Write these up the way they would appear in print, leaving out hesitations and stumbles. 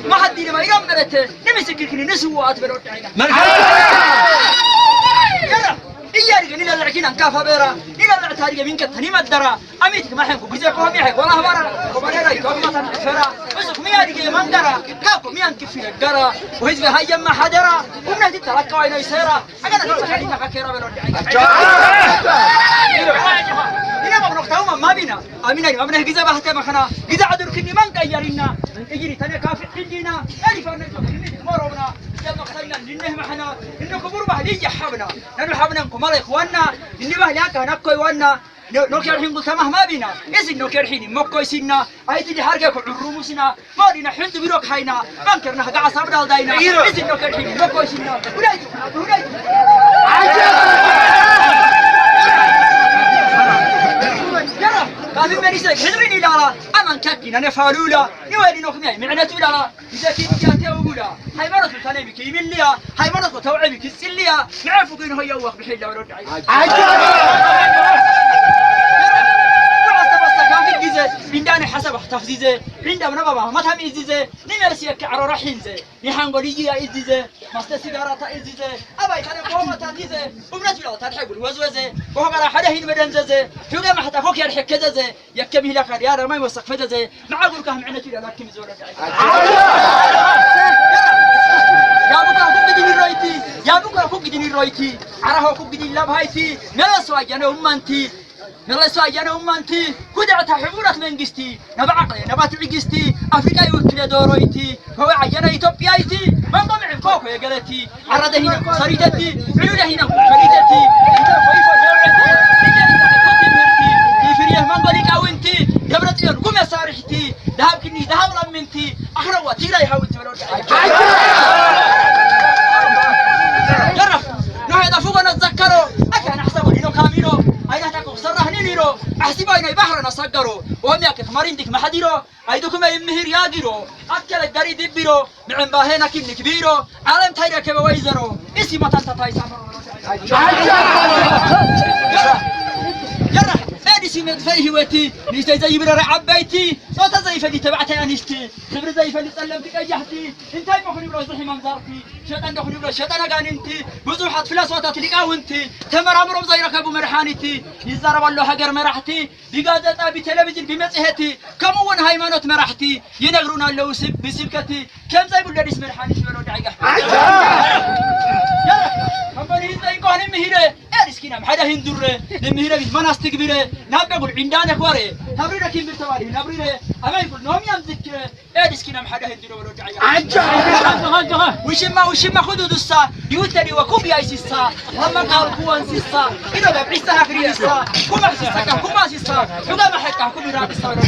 ما حد ما يمرته نمسك نسوات بروتعنا إيارك نلا العكين كافا بيرا نلا العتارية منك تني مدرا أميتك ما حنكو بيزاكو ميحك ولا هبارا وبريرا يكون مثلا فرا بس ميارك من درا كاكو ميان كفير الجرا وهيز هاي ما حدرا ومن هذي تركوا عيني سيرا أنا تحكي ما كيرا بروتعنا إنا مبروك تاوما ما بينا أمينا ما بنه جزء بحث ما خنا جزء عدل كني من كيرينا يجري تاني كافي عندنا ألف أنا مرونا يلا خلينا لنه ما حنا إنه كبر بهدي يحبنا نحن حبنا كمال إخواننا إني بهلاك هناك كويوانا نوكر الحين قلت ما بينا إذا نوكر الحين مكوي سينا أيدي اللي حرقة كعرومسنا ما لنا حنت بيروك حينا بنكرنا قاع صبر الدينا إذا نوكر الحين مكوي سينا ولاي كافي مريسة حذرني لا أمان كاكينا نفعلولا نوالي نخمي معناتو لا إذا كنت جاتي أقولا هاي مرة تلاني بكي مليا هاي مرة توعي بكي السليا نعرفو كين هو يوخ بحيلا ورد بنداني حسب تفزيزه عندما نبغى ما تهم إزيزه نمرسي كعرو رحينزه نحنقولي إزيزه مست سيجارة إزيزه أبي ترى قومة تزيزه وبنات بلا ترحب الوزوزه وهو قال حدا هين بدنزه شو قام حتى فوق يرحب كذا يكمل لك يا ما يوثق فدزه معقول كهم عنا تلا لكن زول يا بكرة فوق ديني رويتي يا بكرة فوق ديني رويتي عراه فوق ديني لبهايتي نلا سواجنا أمانتي نلا سواجنا أمانتي كدعت حبورة من جستي نبعقل نبات الجستي أفريقيا يوكل دورويتي هو عجنا إثيوبيايتي من ضمن فوق يا جلتي عرضه هنا صريدتي علوله هنا فريدتي إذا فيفا جرعتي في من قولك أوينتي دبرتي قوم يا صارحتي ذهب كني ذهب لمنتي أخروا تيرا يحاولت ولو جرف نو هذا فوق نتذكره أكان أحسبه إنه كاميرو أين تكو صرح نيرو أحسبه إنه بحر نسجره وهم ياك خمارين ديك محديرو أيدكم يمهر ياجرو أكل الجري دبيرو معن باهنا كم كبيرو عالم تيرا كبويزرو اسمه ما تنتهي سامر جرف عيسي مدفعي هوتي نيستي زي برا عبايتي صوت زي فدي تبعتي أنيستي خبر زي فدي سلمتك أجحتي انتي بخني بروز رحي منظرتي شيطان دخني بروز شيطان أغانينتي بزوحات فلا صوتات لك أونتي تمر عمرو زي ركبوا مرحانتي يزارب الله حجر مرحتي بقازة بتلفزيون بمسيحتي كمون هايمانوت مرحتي ينقرونا اللو بسبكتي كم زي بولا اسم مرحاني شبرو دعيقة كمبني زي كهن مهيرة أرسكينا محدا هندورة لمهيرة بزماناس تكبيرة نابقول عندنا كواري نبرينا كيم بتواري نبرينا أما يقول نوم يمذكر أرسكينا محدا هندورة ولو دعيقة وشما خدود السا يوتني وكم يايسيسا لما قال كوان سيسا إذا ببعيسا هكري سيسا كما سيسا كما سيسا يوم ما حكا كم يراد السا ولو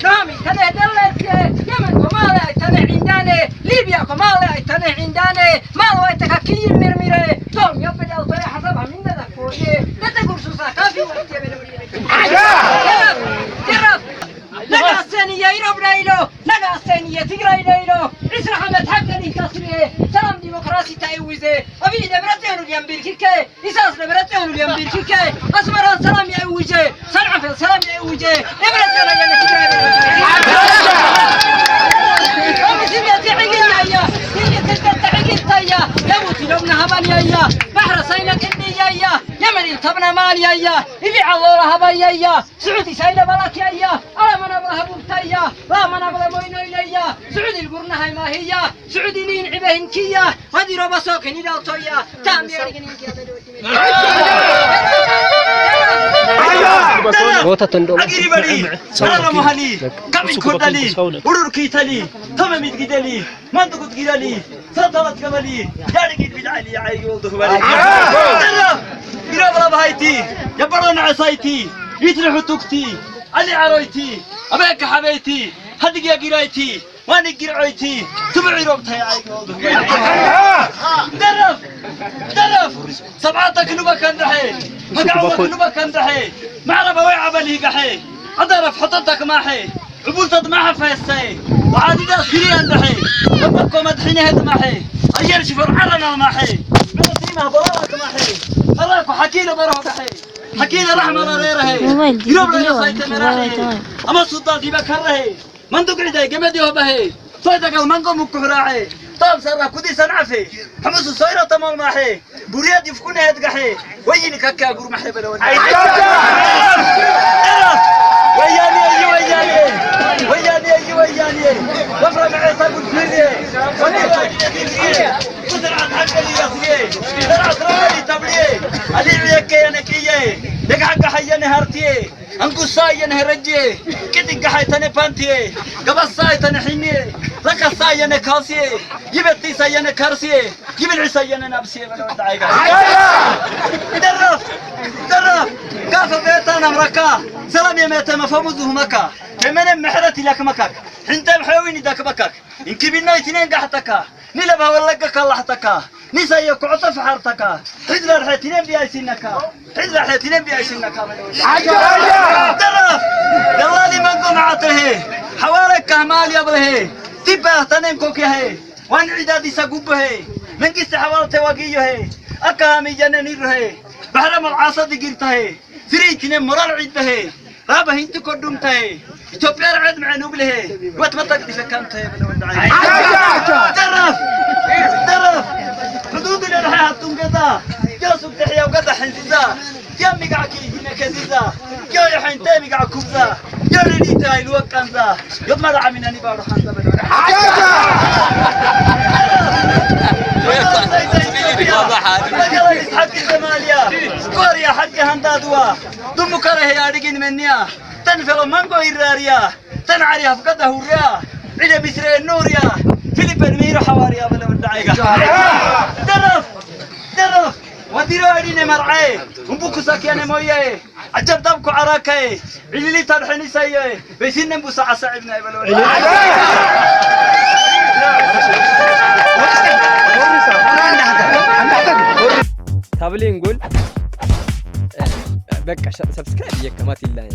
نامي تنه دللتي يمن ومالا تنه عنداني ليبيا ومالا تنه عنداني مال ويتك كي مرمره توم يبدل طريق حسبها من ذاك فوقي لا تقول سوسا كافي وقت جرب لقى السنية يروب رايلو لقى السنية تقرأ رايلو عسر حمد حقني كسره سلام ديمقراطي تايوزه أبي نبرتهم اليمبيركيكي إساس نبرتهم اليمبيركيكي أسمران سلام يأوجه سلعة سلام يأوجه نبرتهم اليمبيركيكي أبي سيدي تعيقين يا سيدي تعيقين تايا يموت لبنا هبال يا بحر سينك إني يا يمن التبنا مال يا اللي عالله هبال يا سعودي سيدة بلاك يا ألا من أبغى بوتايا لا من أبغى موينو إليا سعودي القرنة هاي ما هي سعودي نين عبهن كيا هذه ربا سوكني دالتويا تامي أجري بدي أنا مهلي كم كردلي وروركي تلي تمام يتجدلي ما تقول تجدلي سلطنة كمالي يعني كده بدعلي عيول دخولي إلى بلا بهايتي يبرنا عصايتي يترحوا توكتي علي عرويتي أبيك حبيتي هديك يا جرايتي وأنا جرايتي تبعي ربطي عيول دخولي درف سبعتك نبك اندحي مقعوك نبك اندحي معرفة ويعب لي قحي أضرف حطتك ماحي عبولتك معها فيستي وعادي دا سري اندحي ربكو مدحيني هد ماحي أجير شفر عرنا ماحي بنسيمها بلاك ماحي خلاكو حكينا بروه بحي حكينا رحمة ريرهي قرب لي صيت مراحي أما السلطان دي بكرهي من تقعدي قمدي وبهي صيتك المنقو مكهراعي طال سرا كودي سنعفي حمص الصيرة تمام ماحي برياد يفكوني هدقحي ويني كاكا قرو محي بلون وياني وفر معي تقول فيني وزرعت حقا لي يصلي زرعت رالي تبلي اللي عيكي انا كيي لك حقا حياني هارتي انقو ساياني هرجي كتك حيتاني بانتي قبل سايتاني حيني لك الساياني كاسي يبتي ساياني كارسي يبلعي ساياني نابسي بلو دعيقا درف كافة بيتانا مركا سلام يا ميتا مفهموزه مكا كمان محرتي لك مكاك انت محاويني داك مكاك انك بينا اثنين قحتكا نلبها ولقك الله حتكا نسايك عطف حارتكا حجر الحيتين بيايسينكا حجر الحيتين بيايسينكا درف دلالي منكم عطره حوالك كهمال يبره تبه تنمكوك يهي وان عدادي سقوبه من قست حوالته وقيه أكامي جننيره بحرم العاصد قلته فريتين مرار عده رابه انت قدمته إثيوبيا رعد مع نوبله واتمطق دي فكانته درف حدود الرحية التنقضة جاسوك تحيا وقضى حنزيزا يا مقعكي هنا كزيزا يا يحين تامي قع كبزا يا ريني تاي الوكانزا يضمر عمينا نبارو حانزا بلونا حق الجمالية كوريا حق هندادوا دم كره يا رجين منيا تنفل مانجو إراريا تنعريها فقده الريا إلى بسر النوريا فيليبين ميرو حواريا بلا مدعيقة درف وديرو أريني مرعي ومبوكو ساكياني مويه عجب دبكو عراكي علي ترحني سيه بيسين نبو ساعة ساعبنا بلا تابلين قول بقى سبسكرايب يا كمات الله